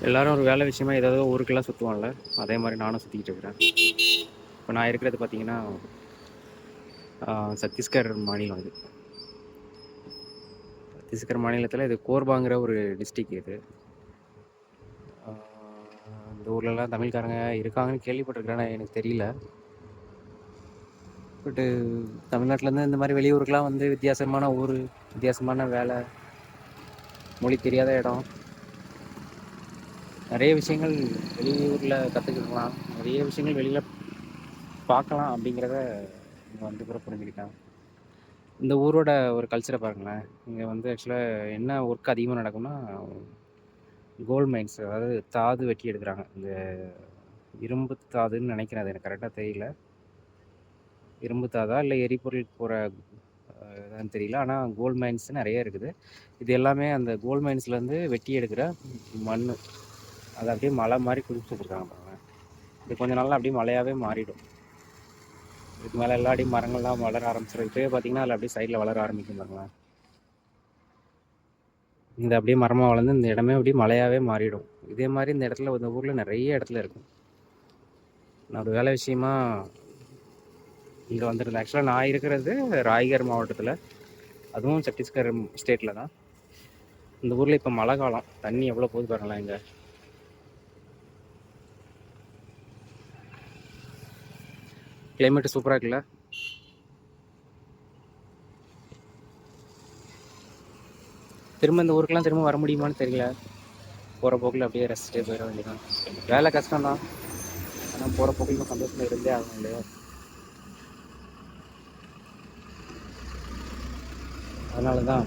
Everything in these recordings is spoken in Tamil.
எல்லோரும் ஒரு வேலை விஷயமா ஏதாவது ஊருக்கெல்லாம் சுற்றுவாங்கள்ல, அதே மாதிரி நானும் சுற்றிக்கிட்டு இருக்கிறேன். இப்போ நான் இருக்கிறது பார்த்தீங்கன்னா சத்தீஸ்கர் மாநிலம். இது சத்தீஸ்கர் மாநிலத்தில் இது கோர்பாங்கிற ஒரு டிஸ்ட்ரிக். இது இந்த ஊர்லலாம் தமிழ்காரங்க இருக்காங்கன்னு கேள்விப்பட்டிருக்கிறேன், எனக்கு தெரியல. பட்டு தமிழ்நாட்டிலேருந்து இந்த மாதிரி வெளியூருக்கெலாம் வந்து வித்தியாசமான ஊர், வித்தியாசமான வேலை, மொழி தெரியாத இடம், நிறைய விஷயங்கள் வெளியூரில் கற்றுக்கலாம், நிறைய விஷயங்கள் வெளியில் பார்க்கலாம் அப்படிங்கிறத இங்கே வந்து கூட புரிஞ்சுக்கிட்டேன். இந்த ஊரோட ஒரு கல்ச்சரை பாருங்களேன். இங்கே வந்து ஆக்சுவலாக என்ன ஒர்க் அதிகமாக நடக்கும்னா, கோல்ட் மைன்ஸ், அதாவது தாது வெட்டி எடுக்கிறாங்க. இந்த இரும்பு தாதுன்னு நினைக்கிறேன், அது எனக்கு கரெக்டாக தெரியல. இரும்பு தாதா இல்லை எரிபொருள் போகிற எதான்னு தெரியல. ஆனால் கோல்ட் மைன்ஸ் நிறைய இருக்குது. இது எல்லாமே அந்த கோல்ட் மைன்ஸ்லேருந்து வெட்டி எடுக்கிற மண். அதை அப்படியே மலை மாதிரி குதிச்சு வச்சுருக்காங்க பாருங்கள். இது கொஞ்சம் நாளில் அப்படியே மலையாகவே மாறிடும். இதுக்கு மேலே எல்லா அடி மரங்கள்லாம் வளர ஆரம்பிச்சிடும். இப்போயே பார்த்தீங்கன்னா அதில் அப்படியே சைடில் வளர ஆரம்பிக்கும் பாருங்களேன். இந்த அப்படியே மரமாக வளர்ந்து இந்த இடமே அப்படியே மலையாகவே மாறிடும். இதே மாதிரி இந்த இடத்துல, இந்த ஊரில் நிறைய இடத்துல இருக்கும். நான் ஒரு வேலை விஷயமா இங்கே வந்திருந்தேன். ஆக்சுவலாக நான் இருக்கிறது ராய்கர் மாவட்டத்தில், அதுவும் சத்தீஸ்கர் ஸ்டேட்டில் தான். இந்த ஊரில் இப்போ மழை காலம், தண்ணி எவ்வளோ போகுது பாருங்களேன். இங்கே கிளைமேட்டு சூப்பராக இருக்குல்ல. திரும்ப இந்த ஊருக்கெல்லாம் திரும்ப வர முடியுமான்னு தெரியல. போகிற போக்கில் அப்படியே ரசிச்சுட்டே போயிட வேண்டியதான். வேலை கஷ்டம்தான், ஆனால் போகிற போக்கில் சந்தோஷமாக இருந்தே ஆகணும் இல்லையா. அதனால தான்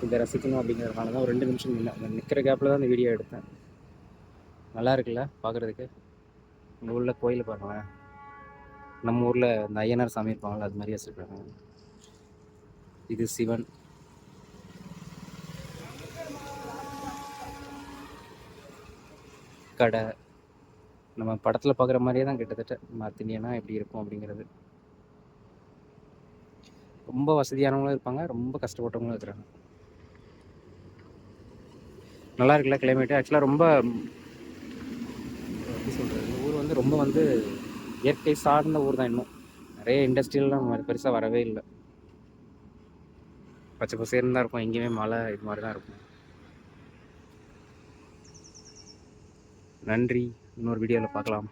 இதை ரசிக்கணும் அப்படிங்கிறதுனால தான் ஒரு 2 நிமிஷம் நிற்கிற கேப்பில் தான் இந்த வீடியோ எடுத்தேன். நல்லா இருக்குல்ல பார்க்குறதுக்கு. இந்த ஊரில் கோயில் பாருங்களேன், நம்ம ஊரில் இந்த ஐயனார் சாமி இருப்பாங்களா, அது மாதிரி வச்சுருக்காங்க. இது சிவன். கடை நம்ம படத்தில் பார்க்குற மாதிரியே தான் கிட்டத்தட்ட. நார்த் இந்தியனா எப்படி இருக்கும் அப்படிங்கிறது. ரொம்ப வசதியானவங்களும் இருப்பாங்க, ரொம்ப கஷ்டப்பட்டவங்களும் இருக்கிறாங்க. நல்லா இருக்குல்ல கிளைமேட்டு. ஆக்சுவலாக ரொம்ப எப்படி சொல்கிறது, இந்த ஊர் வந்து ரொம்ப வந்து இயற்கை சார்ந்த ஊர் தான். இன்னும் நிறைய இண்டஸ்ட்ரியல்லாம் பெருசாக வரவே இல்லை. பச்சை பசேர்னு தான் இருக்கும், எங்கேயுமே மழை இது மாதிரி தான் இருக்கும். நன்றி, இன்னொரு வீடியோவில் பார்க்கலாம்.